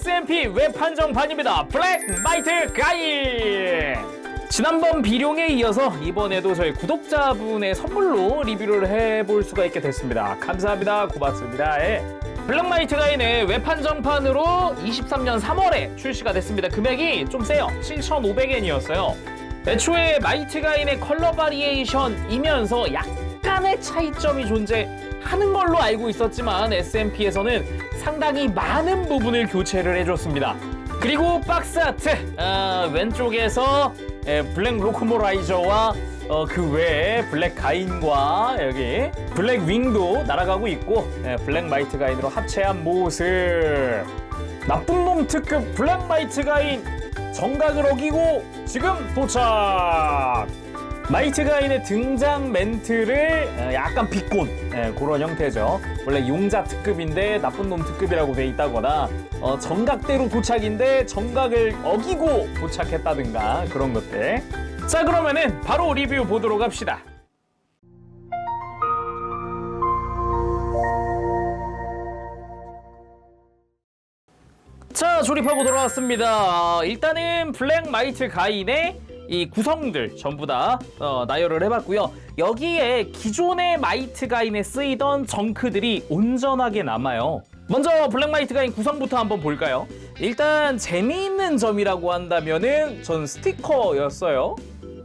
SMP 웹 한정판입니다. 블랙 마이트 가인. 지난번 비룡에 이어서 이번에도 저희 구독자분의 선물로 리뷰를 해볼 수가 있게 됐습니다. 감사합니다. 고맙습니다. 예. 블랙마이트 가인의 웹 한정판으로 23년 3월에 출시가 됐습니다. 금액이 좀 세요. 7,500엔이었어요. 애초에 마이트 가인의 컬러 바리에이션이면서 약간의 차이점이 존재하는 걸로 알고 있었지만 SMP에서는 상당히 많은 부분을 교체를 해줬습니다. 그리고 박스 아트 왼쪽에서 블랙 로코모라이저와 그 외에 블랙 가인과 여기 블랙 윙도 날아가고 있고 블랙 마이트 가인으로 합체한 모습. 나쁜 놈 특급 블랙 마이트 가인 정각을 어기고 지금 도착. 마이트 가인의 등장 멘트를 약간 비꼰 그런 형태죠. 원래 용자 특급인데 나쁜 놈 특급이라고 돼 있다거나 정각대로 도착인데 정각을 어기고 도착했다든가 그런 것들. 자, 그러면은 바로 리뷰 보도록 합시다. 자, 조립하고 돌아왔습니다. 일단은 블랙 마이트 가인의 이 구성들 전부 다 나열을 해봤고요. 여기에 기존의 마이트 가인에 쓰이던 정크들이 온전하게 남아요. 먼저 블랙 마이트 가인 구성부터 한번 볼까요? 일단 재미있는 점이라고 한다면은 전 스티커였어요.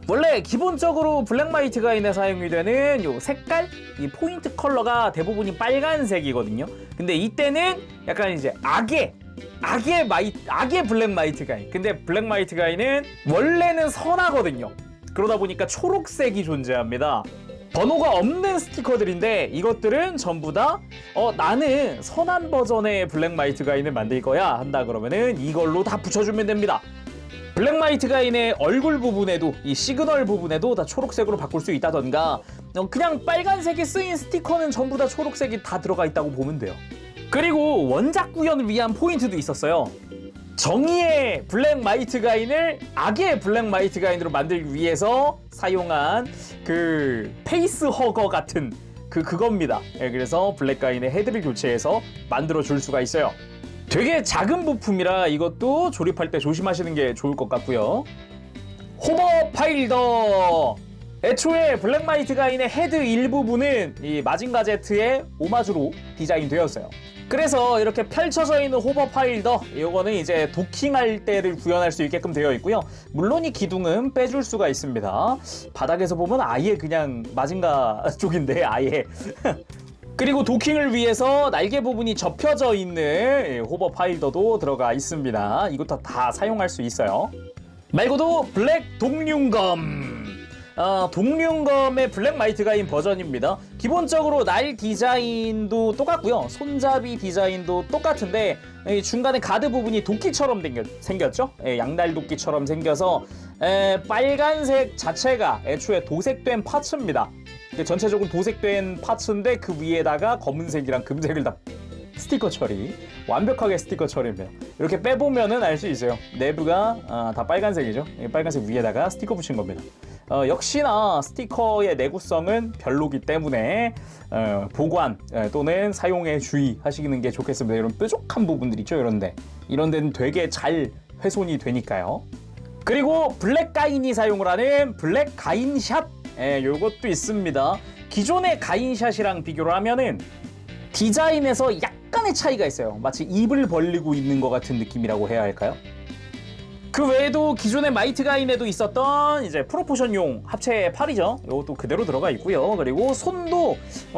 원래 기본적으로 블랙 마이트 가인에 사용이 되는 요 색깔, 이 포인트 컬러가 대부분이 빨간색이거든요. 근데 이때는 약간 이제 악의 블랙 마이트 가인. 근데 블랙 마이트 가인은 원래는 선하거든요. 그러다 보니까 초록색이 존재합니다. 번호가 없는 스티커들인데 이것들은 전부 다 나는 선한 버전의 블랙 마이트 가인을 만들 거야 한다 그러면은 이걸로 다 붙여주면 됩니다. 블랙 마이트 가인의 얼굴 부분에도 이 시그널 부분에도 다 초록색으로 바꿀 수 있다던가 그냥 빨간색이 쓰인 스티커는 전부 다 초록색이 다 들어가 있다고 보면 돼요. 그리고 원작 구현을 위한 포인트도 있었어요. 정의의 블랙 마이트 가인을 악의 블랙 마이트 가인으로 만들기 위해서 사용한 그 페이스 허거 같은 그겁니다. 그래서 블랙 가인의 헤드를 교체해서 만들어 줄 수가 있어요. 되게 작은 부품이라 이것도 조립할 때 조심하시는 게 좋을 것 같고요. 호버 파일더. 애초에 블랙 마이트 가인의 헤드 일부분은 이 마징가 제트의 오마주로 디자인되었어요. 그래서 이렇게 펼쳐져 있는 호버 파일더, 이거는 이제 도킹할 때를 구현할 수 있게끔 되어 있고요. 물론 이 기둥은 빼줄 수가 있습니다. 바닥에서 보면 아예 그냥 마징가 쪽인데 아예. 그리고 도킹을 위해서 날개 부분이 접혀져 있는 호버 파일더도 들어가 있습니다. 이것도 다 사용할 수 있어요. 말고도 블랙 동륜검. 동륜검의 블랙 마이트 가인 버전입니다. 기본적으로 날 디자인도 똑같고요. 손잡이 디자인도 똑같은데 중간에 가드 부분이 도끼처럼 생겼죠? 양날 도끼처럼 생겨서 빨간색 자체가 애초에 도색된 파츠입니다. 전체적으로 도색된 파츠인데 그 위에다가 검은색이랑 금색을 다 스티커 처리, 완벽하게 스티커 처리입니다. 이렇게 빼보면은 알 수 있어요. 내부가 다 빨간색이죠. 빨간색 위에다가 스티커 붙인 겁니다. 역시나 스티커의 내구성은 별로기 때문에 보관 또는 사용에 주의하시는 게 좋겠습니다. 이런 뾰족한 부분들 있죠. 이런 데는 되게 잘 훼손이 되니까요. 그리고 블랙 가인이 사용을 하는 블랙 가인샷, 요것도 있습니다. 기존의 가인샷이랑 비교를 하면은 디자인에서 약간의 차이가 있어요. 마치 입을 벌리고 있는 것 같은 느낌이라고 해야 할까요? 그 외에도 기존의 마이트 가인에도 있었던 이제 프로포션용 합체 팔이죠. 이것도 그대로 들어가 있고요. 그리고 손도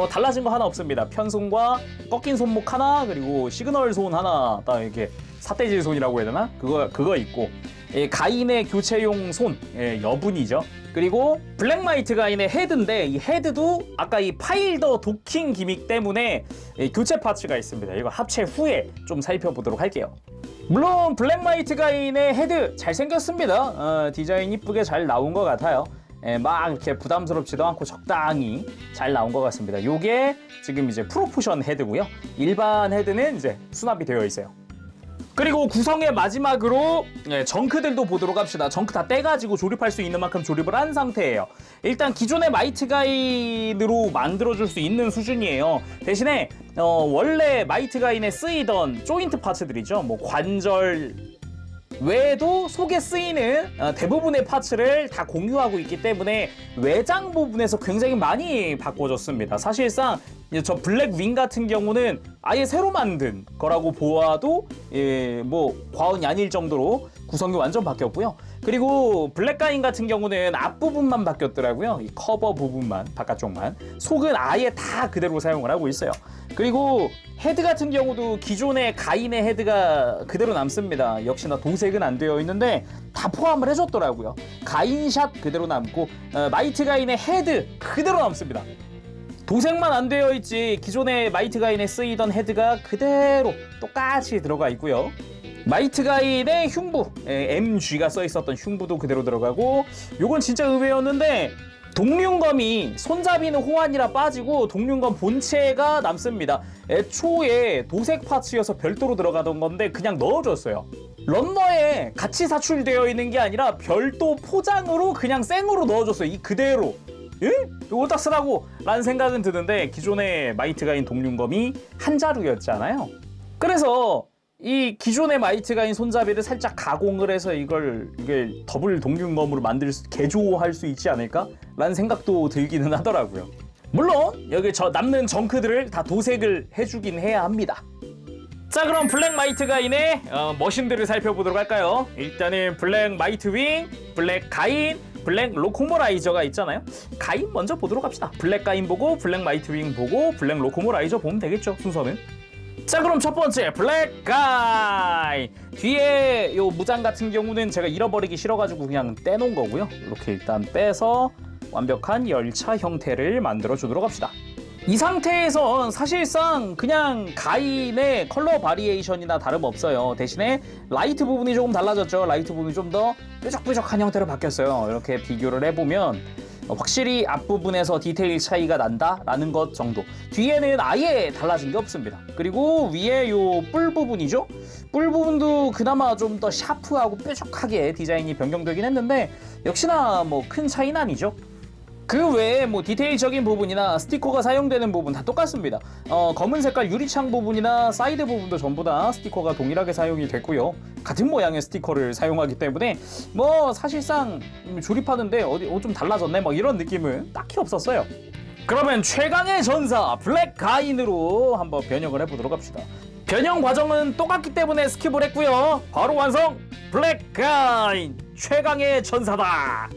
달라진 거 하나 없습니다. 편손과 꺾인 손목 하나, 그리고 시그널 손 하나, 딱 이렇게 삿대질 손이라고 해야 되나? 그거 있고, 가인의 교체용 손, 여분이죠. 그리고 블랙 마이트 가인의 헤드인데 이 헤드도 아까 이 파일더 도킹 기믹 때문에 교체 파츠가 있습니다. 이거 합체 후에 좀 살펴보도록 할게요. 물론 블랙 마이트 가인의 헤드 잘생겼습니다. 디자인 이쁘게 잘 나온 것 같아요. 막 이렇게 부담스럽지도 않고 적당히 잘 나온 것 같습니다. 요게 지금 이제 프로포션 헤드고요. 일반 헤드는 이제 수납이 되어 있어요. 그리고 구성의 마지막으로 정크들도 보도록 합시다. 정크 다 떼가지고 조립할 수 있는 만큼 조립을 한 상태예요. 일단 기존의 마이트 가인으로 만들어줄 수 있는 수준이에요. 대신에 원래 마이트 가인에 쓰이던 조인트 파츠들이죠. 뭐 관절 외에도 속에 쓰이는 대부분의 파츠를 다 공유하고 있기 때문에 외장 부분에서 굉장히 많이 바꿔줬습니다. 사실상 저 블랙윙 같은 경우는 아예 새로 만든 거라고 보아도 뭐 과언이 아닐 정도로 구성이 완전 바뀌었고요. 그리고 블랙가인 같은 경우는 앞부분만 바뀌었더라고요. 이 커버 부분만, 바깥쪽만. 속은 아예 다 그대로 사용을 하고 있어요. 그리고 헤드 같은 경우도 기존의 가인의 헤드가 그대로 남습니다. 역시나 도색은 안 되어 있는데 다 포함을 해줬더라고요. 가인샷 그대로 남고 마이트 가인의 헤드 그대로 남습니다. 도색만 안 되어 있지 기존의 마이트 가인에 쓰이던 헤드가 그대로 똑같이 들어가 있고요. 마이트 가인의 흉부, MG가 써 있었던 흉부도 그대로 들어가고, 요건 진짜 의외였는데 동륜검이 손잡이는 호환이라 빠지고 동륜검 본체가 남습니다. 애초에 도색 파츠여서 별도로 들어가던 건데 그냥 넣어줬어요. 런너에 같이 사출되어 있는 게 아니라 별도 포장으로 그냥 생으로 넣어줬어요. 이 그대로. 예? 이거 딱 쓰라고 라는 생각은 드는데 기존의 마이트 가인 동륜검이 한 자루였잖아요. 그래서 이 기존의 마이트 가인 손잡이를 살짝 가공을 해서 이게 더블 동륜검으로 개조할 수 있지 않을까? 라는 생각도 들기는 하더라고요. 물론 여기 남는 정크들을 다 도색을 해주긴 해야 합니다. 자, 그럼 블랙 마이트 가인의 머신들을 살펴보도록 할까요? 일단은 블랙 마이트 윙, 블랙 가인, 블랙 로코모라이저가 있잖아요. 가인 먼저 보도록 합시다. 블랙 가인 보고 블랙 마이트 윙 보고 블랙 로코모라이저 보면 되겠죠, 순서는. 자, 그럼 첫 번째 블랙 가인. 뒤에 요 무장 같은 경우는 제가 잃어버리기 싫어가지고 그냥 떼놓은 거고요. 이렇게 일단 빼서 완벽한 열차 형태를 만들어 주도록 합시다. 이 상태에선 사실상 그냥 가인의 컬러 바리에이션이나 다름없어요. 대신에 라이트 부분이 조금 달라졌죠. 라이트 부분이 좀 더 뾰족뾰족한 형태로 바뀌었어요. 이렇게 비교를 해보면 확실히 앞부분에서 디테일 차이가 난다라는 것 정도. 뒤에는 아예 달라진 게 없습니다. 그리고 위에 요 뿔 부분이죠. 뿔 부분도 그나마 좀 더 샤프하고 뾰족하게 디자인이 변경되긴 했는데 역시나 뭐 큰 차이는 아니죠. 그 외에 뭐 디테일적인 부분이나 스티커가 사용되는 부분 다 똑같습니다. 검은 색깔 유리창 부분이나 사이드 부분도 전부 다 스티커가 동일하게 사용이 됐고요. 같은 모양의 스티커를 사용하기 때문에 뭐 사실상 조립하는데 좀 달라졌네 뭐 이런 느낌은 딱히 없었어요. 그러면 최강의 전사 블랙 가인으로 한번 변형을 해보도록 합시다. 변형 과정은 똑같기 때문에 스킵을 했고요. 바로 완성! 블랙 가인 최강의 전사다.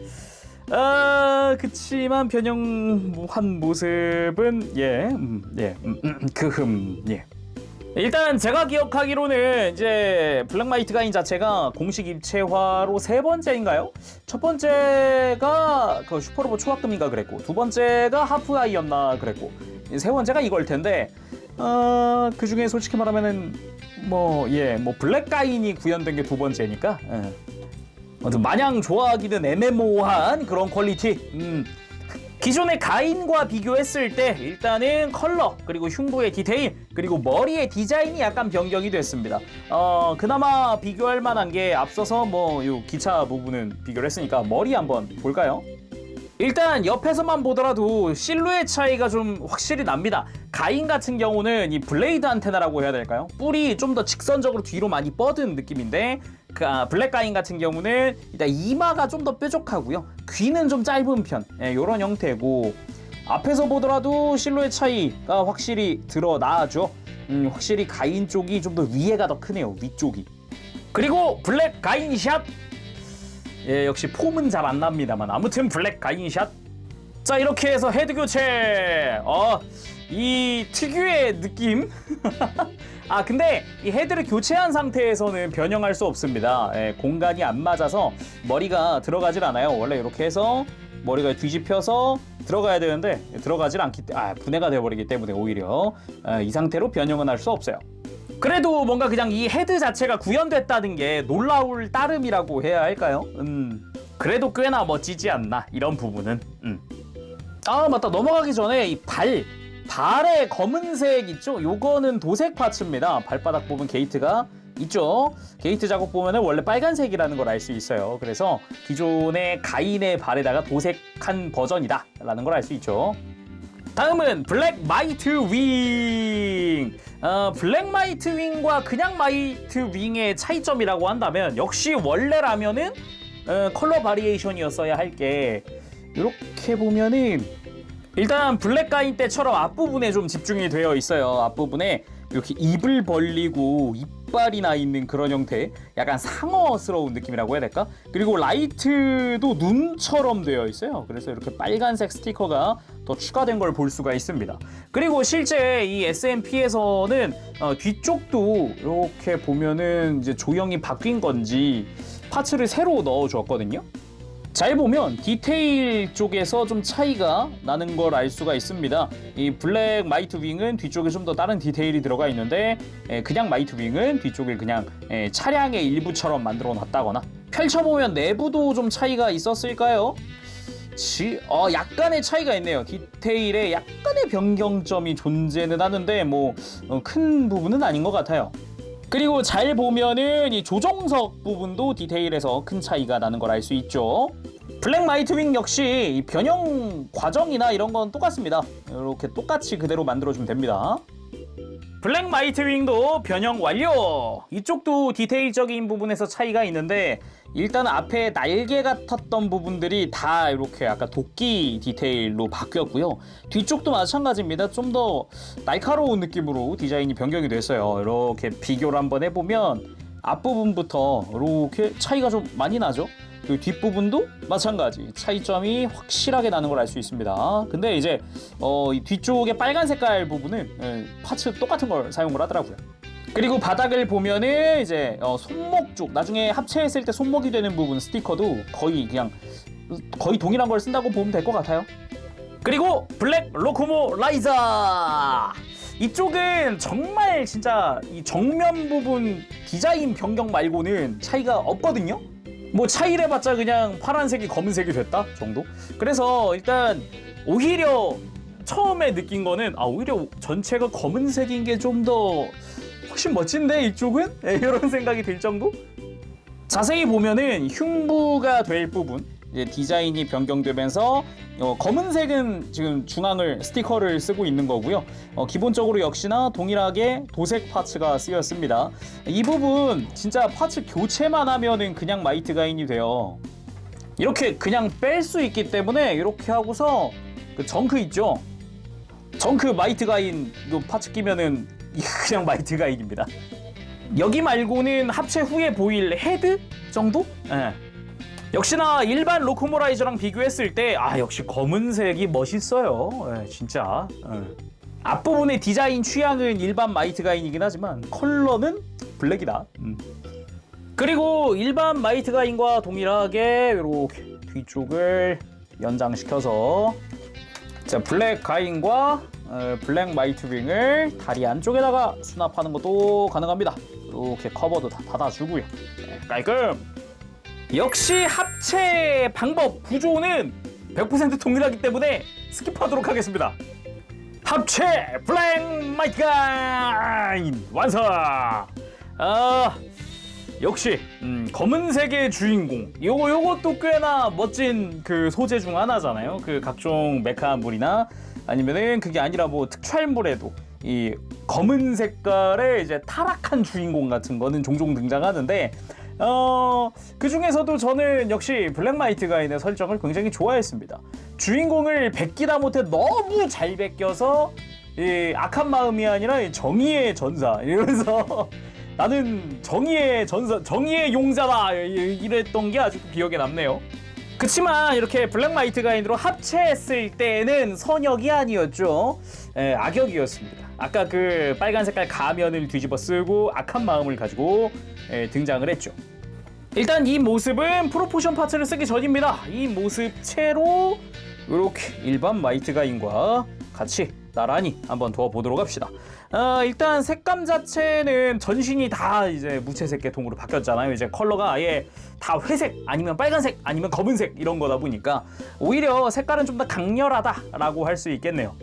그치만 변형한 모습은 일단 제가 기억하기로는 이제 블랙 마이트 가인 자체가 공식 입체화로 3번째인가요? 첫 번째가 그 슈퍼로봇 초합금인가 그랬고, 두 번째가 하프아이였나 그랬고, 세 번째가 이걸 텐데 그 중에 솔직히 말하면은 뭐 블랙 가인이 구현된 게 두 번째니까 마냥 좋아하기는 애매모호한 그런 퀄리티. 기존의 가인과 비교했을 때 일단은 컬러 그리고 흉부의 디테일 그리고 머리의 디자인이 약간 변경이 됐습니다. 그나마 비교할 만한 게 앞서서 뭐 요 기차 부분은 비교를 했으니까 머리 한번 볼까요? 일단 옆에서만 보더라도 실루엣 차이가 좀 확실히 납니다. 가인 같은 경우는 이 블레이드 안테나라고 해야 될까요? 뿔이 좀 더 직선적으로 뒤로 많이 뻗은 느낌인데 블랙 가인 같은 경우는 일단 이마가 좀 더 뾰족하고요. 귀는 좀 짧은 편, 이런 형태고, 앞에서 보더라도 실루엣 차이가 확실히 드러나죠. 확실히 가인 쪽이 좀 더 위에가 더 크네요. 위쪽이. 그리고 블랙 가인 샷. 역시 폼은 잘 안 납니다만 아무튼 블랙 가인샷. 자, 이렇게 해서 헤드 교체. 이 특유의 느낌. 근데 이 헤드를 교체한 상태에서는 변형할 수 없습니다. 공간이 안 맞아서 머리가 들어가질 않아요. 원래 이렇게 해서 머리가 뒤집혀서 들어가야 되는데 들어가질 않기 때문에 분해가 되어버리기 때문에 오히려 이 상태로 변형은 할 수 없어요. 그래도 뭔가 그냥 이 헤드 자체가 구현됐다는 게 놀라울 따름이라고 해야 할까요? 그래도 꽤나 멋지지 않나 이런 부분은. 맞다, 넘어가기 전에 이 발의 검은색 있죠? 요거는 도색 파츠입니다. 발바닥 부분 게이트가 있죠? 게이트 작업 보면은 원래 빨간색이라는 걸 알 수 있어요. 그래서 기존의 가인의 발에다가 도색한 버전이다 라는 걸 알 수 있죠. 다음은 블랙 마이트 윙. 블랙 마이트 윙과 그냥 마이트 윙의 차이점이라고 한다면 역시 원래라면은 컬러 바리에이션이었어야 할 게 이렇게 보면은 일단 블랙 가인 때처럼 앞부분에 좀 집중이 되어 있어요. 앞부분에 이렇게 입을 벌리고 이빨이 나 있는 그런 형태, 약간 상어스러운 느낌이라고 해야 될까? 그리고 라이트도 눈처럼 되어 있어요. 그래서 이렇게 빨간색 스티커가 더 추가된 걸 볼 수가 있습니다. 그리고 실제 이 SMP에서는 뒤쪽도 이렇게 보면은 이제 조형이 바뀐 건지 파츠를 새로 넣어 주었거든요. 잘 보면 디테일 쪽에서 좀 차이가 나는 걸 알 수가 있습니다. 이 블랙 마이트 윙은 뒤쪽에 좀 더 다른 디테일이 들어가 있는데 그냥 마이트 윙은 뒤쪽에 그냥 차량의 일부처럼 만들어 놨다거나, 펼쳐보면 내부도 좀 차이가 있었을까요? 약간의 차이가 있네요. 디테일에 약간의 변경점이 존재는 하는데 뭐 큰 부분은 아닌 것 같아요. 그리고 잘 보면은 이 조정석 부분도 디테일에서 큰 차이가 나는 걸 알 수 있죠. 블랙 마이트 윙 역시 이 변형 과정이나 이런 건 똑같습니다. 이렇게 똑같이 그대로 만들어주면 됩니다. 블랙 마이트 윙도 변형 완료! 이쪽도 디테일적인 부분에서 차이가 있는데 일단 앞에 날개 같았던 부분들이 다 이렇게 약간 도끼 디테일로 바뀌었고요. 뒤쪽도 마찬가지입니다. 좀 더 날카로운 느낌으로 디자인이 변경이 됐어요. 이렇게 비교를 한번 해보면 앞부분부터 이렇게 차이가 좀 많이 나죠. 그 뒷부분도 마찬가지 차이점이 확실하게 나는 걸 알 수 있습니다. 근데 이제 이 뒤쪽에 빨간 색깔 부분은 파츠 똑같은 걸 사용을 하더라고요. 그리고 바닥을 보면은 이제 손목 쪽, 나중에 합체했을 때 손목이 되는 부분 스티커도 거의 동일한 걸 쓴다고 보면 될 것 같아요. 그리고 블랙 로코모 라이자, 이쪽은 정말 진짜 이 정면 부분 디자인 변경 말고는 차이가 없거든요. 뭐 차이를 해봤자 그냥 파란색이 검은색이 됐다 정도. 그래서 일단 오히려 처음에 느낀 거는 오히려 전체가 검은색인 게 좀 더 훨씬 멋진데 이쪽은? 이런 생각이 들 정도? 자세히 보면은 흉부가 될 부분 이제 디자인이 변경되면서 검은색은 지금 중앙을 스티커를 쓰고 있는 거고요. 기본적으로 역시나 동일하게 도색 파츠가 쓰였습니다. 이 부분 진짜 파츠 교체만 하면은 그냥 마이트 가인이 돼요. 이렇게 그냥 뺄 수 있기 때문에 이렇게 하고서 그 정크 있죠? 정크 마이트 가인 요 파츠 끼면은 그냥 마이트 가인입니다. 여기 말고는 합체 후에 보일 헤드 정도? 역시나 일반 로코모라이저랑 비교했을 때 역시 검은색이 멋있어요. 진짜. 앞부분의 디자인 취향은 일반 마이트 가인이긴 하지만 컬러는 블랙이다. 그리고 일반 마이트 가인과 동일하게 이렇게 뒤쪽을 연장시켜서 블랙 가인과 블랙 마이트 윙을 다리 안쪽에다가 수납하는 것도 가능합니다. 이렇게 커버도 다 닫아주고요. 깔끔! 역시 합체 방법 구조는 100% 동일하기 때문에 스킵하도록 하겠습니다. 합체 블랙 마이트 가인 완성! 역시 검은색의 주인공. 요것도 꽤나 멋진 그 소재 중 하나잖아요. 그 각종 메카물이나 아니면은 그게 아니라 뭐 특촬물에도 이 검은 색깔의 이제 타락한 주인공 같은 거는 종종 등장하는데 그 중에서도 저는 역시 블랙 마이트 가인의 설정을 굉장히 좋아했습니다. 주인공을 베끼다 못해 너무 잘 베껴서 이 악한 마음이 아니라 이 정의의 전사 이러면서 나는 정의의 전사, 정의의 용자다 이랬던 게 아직도 기억에 남네요. 그치만 이렇게 블랙 마이트 가인으로 합체했을 때는 선역이 아니었죠. 악역이었습니다. 아까 그 빨간 색깔 가면을 뒤집어 쓰고 악한 마음을 가지고 등장을 했죠. 일단 이 모습은 프로포션 파츠를 쓰기 전입니다. 이 모습체로 이렇게 일반 마이트 가인과 같이 나란히 한번 두어보도록 합시다. 일단 색감 자체는 전신이 다 이제 무채색 계통으로 바뀌었잖아요. 이제 컬러가 아예 다 회색 아니면 빨간색 아니면 검은색 이런 거다 보니까 오히려 색깔은 좀 더 강렬하다라고 할 수 있겠네요.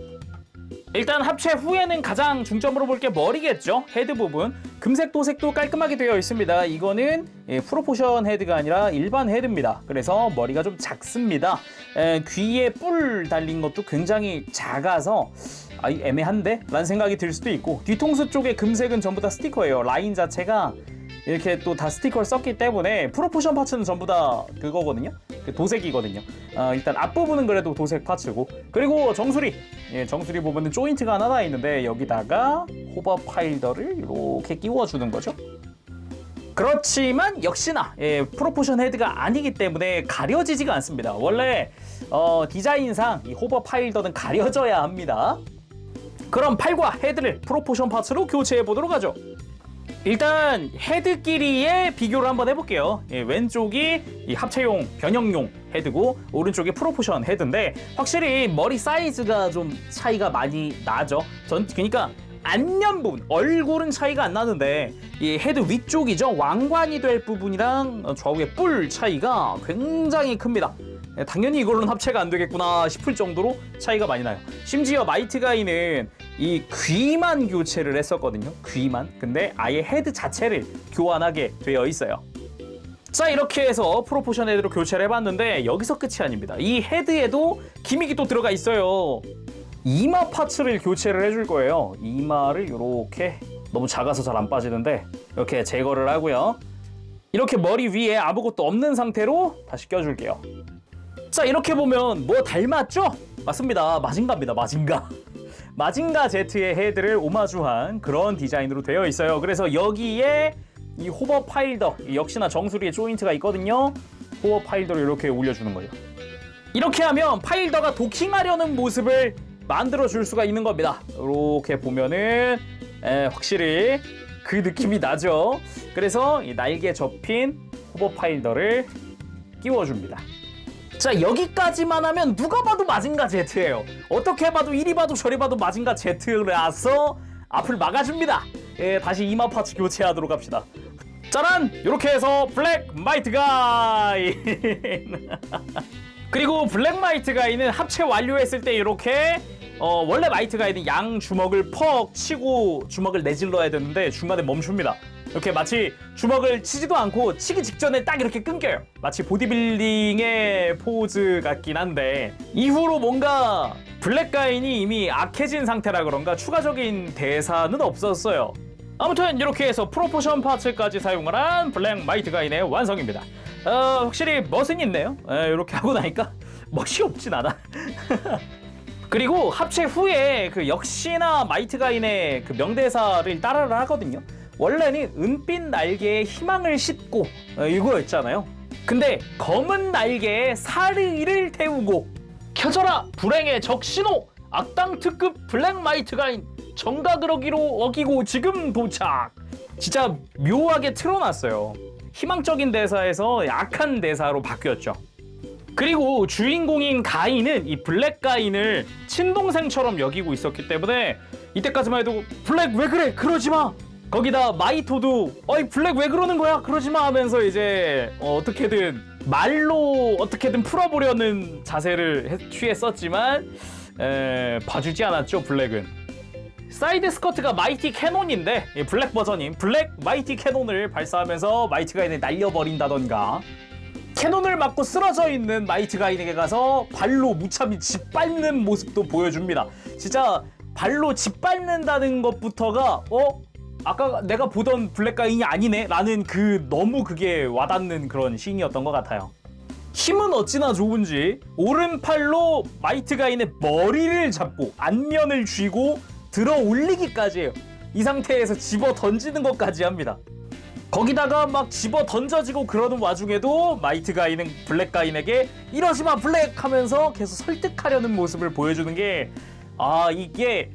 일단 합체 후에는 가장 중점으로 볼 게 머리겠죠. 헤드 부분. 금색 도색도 깔끔하게 되어 있습니다. 이거는 프로포션 헤드가 아니라 일반 헤드입니다. 그래서 머리가 좀 작습니다. 귀에 뿔 달린 것도 굉장히 작아서 애매한데? 라는 생각이 들 수도 있고, 뒤통수 쪽에 금색은 전부 다 스티커예요. 라인 자체가 이렇게 또 다 스티커를 썼기 때문에 프로포션 파츠는 전부 다 그거거든요. 그 도색이거든요. 일단 앞부분은 그래도 도색 파츠고, 그리고 정수리. 정수리 부분은 조인트가 하나 나 있는데 여기다가 호버 파일더를 이렇게 끼워주는 거죠. 그렇지만 역시나 프로포션 헤드가 아니기 때문에 가려지지가 않습니다. 원래 디자인상 이 호버 파일더는 가려져야 합니다. 그럼 팔과 헤드를 프로포션 파츠로 교체해 보도록 하죠. 일단 헤드끼리의 비교를 한번 해볼게요. 왼쪽이 이 합체용 변형용 헤드고 오른쪽이 프로포션 헤드인데 확실히 머리 사이즈가 좀 차이가 많이 나죠. 그러니까 안면 부분, 얼굴은 차이가 안 나는데 이 헤드 위쪽이죠. 왕관이 될 부분이랑 좌우의 뿔 차이가 굉장히 큽니다. 당연히 이걸로는 합체가 안 되겠구나 싶을 정도로 차이가 많이 나요. 심지어 마이트가이는 이 귀만 교체를 했었거든요. 귀만. 근데 아예 헤드 자체를 교환하게 되어 있어요. 자, 이렇게 해서 프로포션 헤드로 교체를 해봤는데 여기서 끝이 아닙니다. 이 헤드에도 기믹이 또 들어가 있어요. 이마 파츠를 교체를 해줄 거예요. 이마를 이렇게, 너무 작아서 잘 안 빠지는데 이렇게 제거를 하고요. 이렇게 머리 위에 아무것도 없는 상태로 다시 껴줄게요. 자, 이렇게 보면 뭐 닮았죠? 맞습니다. 마징가입니다. 마징가 Z의 헤드를 오마주한 그런 디자인으로 되어 있어요. 그래서 여기에 이 호버 파일더, 역시나 정수리에 조인트가 있거든요. 호버 파일더를 이렇게 올려주는 거죠. 이렇게 하면 파일더가 도킹하려는 모습을 만들어 줄 수가 있는 겁니다. 이렇게 보면은 확실히 그 느낌이 나죠. 그래서 이 날개 접힌 호버 파일더를 끼워줍니다. 자, 여기까지만 하면 누가 봐도 마징가 Z예요. 어떻게 봐도 이리 봐도 저리 봐도 마징가 Z라서 앞을 막아줍니다. 다시 이마 파츠 교체하도록 합시다. 짜란! 이렇게 해서 블랙 마이트 가이. 그리고 블랙 마이트 가이는 합체 완료했을 때 이렇게 원래 마이트 가이는 양 주먹을 퍽 치고 주먹을 내질러야 되는데 중간에 멈춥니다. 이렇게 마치 주먹을 치지도 않고 치기 직전에 딱 이렇게 끊겨요. 마치 보디빌딩의 포즈 같긴 한데, 이후로 뭔가 블랙가인이 이미 악해진 상태라 그런가 추가적인 대사는 없었어요. 아무튼 이렇게 해서 프로포션 파츠까지 사용을 한 블랙 마이트 가인의 완성입니다. 확실히 멋은 있네요. 이렇게 하고 나니까 멋이 없진 않아. 그리고 합체 후에 그 역시나 마이트 가인의 그 명대사를 따라를 하거든요. 원래는 은빛 날개에 희망을 싣고 이거였잖아요. 근데 검은 날개에 사르이를 태우고, 켜져라 불행의 적신호, 악당 특급 블랙 마이트 가인 정각을 어기고 지금 도착. 진짜 묘하게 틀어놨어요. 희망적인 대사에서 약한 대사로 바뀌었죠. 그리고 주인공인 가인은 이 블랙 가인을 친동생처럼 여기고 있었기 때문에 이때까지만 해도 블랙 왜 그래? 그러지 마! 거기다 마이토도 어이 블랙 왜 그러는 거야? 그러지 마 하면서 이제 어떻게든 말로 어떻게든 풀어보려는 자세를 취했었지만 봐주지 않았죠, 블랙은. 사이드 스커트가 마이티 캐논인데 블랙 버전인 블랙 마이티 캐논을 발사하면서 마이트 가인을 날려버린다던가, 캐논을 맞고 쓰러져 있는 마이트 가인에게 가서 발로 무참히 짓밟는 모습도 보여줍니다. 진짜 발로 짓밟는다는 것부터가 아까 내가 보던 블랙 가인이 아니네 라는 너무 그게 와닿는 그런 씬이었던 것 같아요. 힘은 어찌나 좋은지 오른팔로 마이트 가인의 머리를 잡고 안면을 쥐고 들어 올리기까지 해요. 이 상태에서 집어 던지는 것까지 합니다. 거기다가 막 집어 던져지고 그러는 와중에도 마이트 가인은 블랙 가인에게 이러지마 블랙 하면서 계속 설득하려는 모습을 보여주는 게, 이게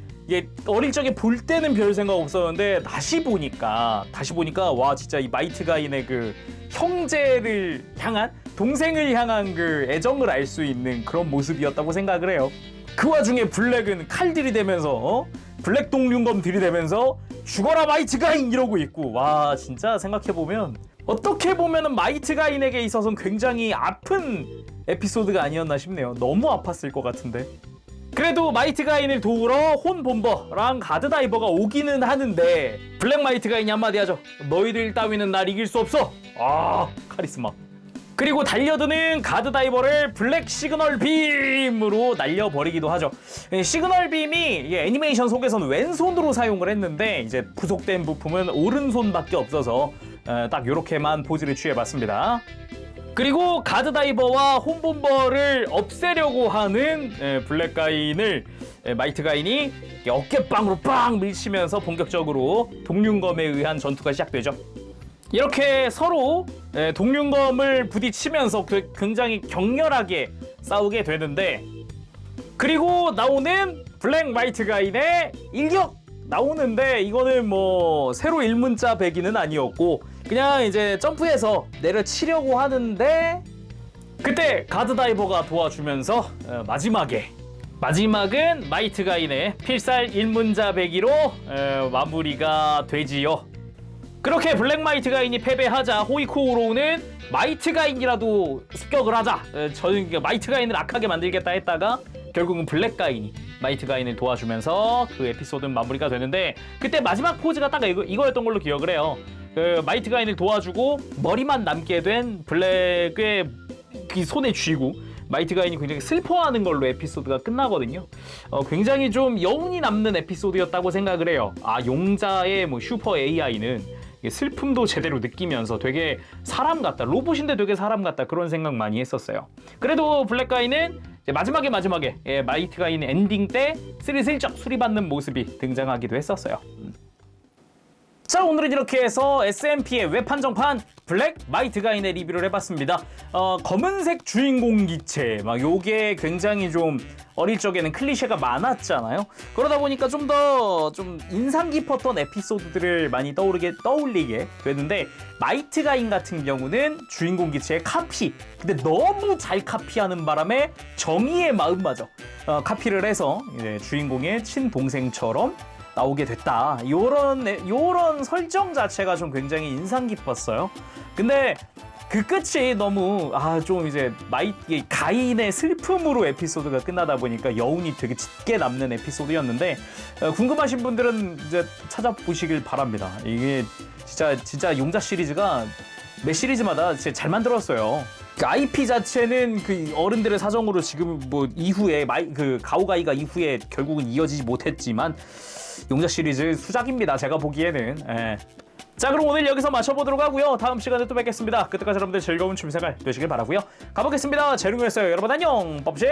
어릴 적에 볼 때는 별 생각 없었는데 다시 보니까 와 진짜 이 마이트 가인의 그 형제를 향한, 동생을 향한 그 애정을 알 수 있는 그런 모습이었다고 생각을 해요. 그 와중에 블랙은 칼 들이대면서 블랙 동륜검 들이대면서 죽어라 마이트 가인 이러고 있고, 와 진짜 생각해보면 어떻게 보면은 마이트 가인에게 있어서는 굉장히 아픈 에피소드가 아니었나 싶네요. 너무 아팠을 것 같은데. 그래도 마이트 가인을 도우러 혼본버랑 가드다이버가 오기는 하는데 블랙 마이트 가인이 한마디 하죠. 너희들 따위는 날 이길 수 없어. 아, 카리스마. 그리고 달려드는 가드다이버를 블랙 시그널 빔으로 날려버리기도 하죠. 시그널 빔이 애니메이션 속에서는 왼손으로 사용을 했는데 이제 부속된 부품은 오른손밖에 없어서 딱 이렇게만 포즈를 취해봤습니다. 그리고 가드다이버와 홈본버를 없애려고 하는 블랙 가인을 마이트 가인이 어깨빵으로 빵 밀치면서 본격적으로 동륜검에 의한 전투가 시작되죠. 이렇게 서로 동륜검을 부딪히면서 굉장히 격렬하게 싸우게 되는데, 그리고 나오는 블랙 마이트 가인의 일격 나오는데 이거는 뭐 새로 일문자 배기는 아니었고 그냥 이제 점프해서 내려치려고 하는데 그때 가드다이버가 도와주면서 마지막은 마이트 가인의 필살 일문자 배기로 마무리가 되지요. 그렇게 블랙 마이트 가인이 패배하자 호이코우로우는 마이트 가인이라도 습격을 하자. 저는 마이트 가인을 악하게 만들겠다 했다가 결국은 블랙 가인이 마이트 가인을 도와주면서 그 에피소드는 마무리가 되는데, 그때 마지막 포즈가 딱 이거였던 걸로 기억을 해요. 그 마이트 가인을 도와주고 머리만 남게 된 블랙의 그 손에 쥐고 마이트 가인이 굉장히 슬퍼하는 걸로 에피소드가 끝나거든요. 굉장히 좀 여운이 남는 에피소드였다고 생각을 해요. 아, 용자의 뭐 슈퍼 AI는 슬픔도 제대로 느끼면서 되게 사람 같다, 로봇인데 되게 사람 같다, 그런 생각 많이 했었어요. 그래도 블랙 가인은 이제 마지막에 마이트 가인 엔딩 때 슬슬쩍 수리받는 모습이 등장하기도 했었어요. 자, 오늘은 이렇게 해서 SMP의 웹 한정판 블랙 마이트 가인의 리뷰를 해봤습니다. 검은색 주인공 기체, 막 요게 굉장히 좀 어릴 적에는 클리셰가 많았잖아요. 그러다 보니까 좀 더 인상 깊었던 에피소드들을 많이 떠올리게 되는데, 마이트 가인 같은 경우는 주인공 기체의 카피, 근데 너무 잘 카피하는 바람에 정의의 마음마저 카피를 해서 이제 주인공의 친동생처럼 나오게 됐다. 요런 설정 자체가 좀 굉장히 인상 깊었어요. 근데 그 끝이 너무 좀 이제 가인의 슬픔으로 에피소드가 끝나다 보니까 여운이 되게 짙게 남는 에피소드였는데, 궁금하신 분들은 이제 찾아보시길 바랍니다. 이게 진짜 용자 시리즈가 매 시리즈마다 진짜 잘 만들었어요. 그 IP 자체는 그 어른들의 사정으로 지금 뭐 이후에 그 가오가이가 이후에 결국은 이어지지 못했지만 용자 시리즈 수작입니다, 제가 보기에는. 자, 그럼 오늘 여기서 마쳐보도록 하고요. 다음 시간에 또 뵙겠습니다. 그때까지 여러분들 즐거운 취미생활 되시길 바라고요. 가보겠습니다. 재룡이었어요. 여러분 안녕. 뽀뽀시.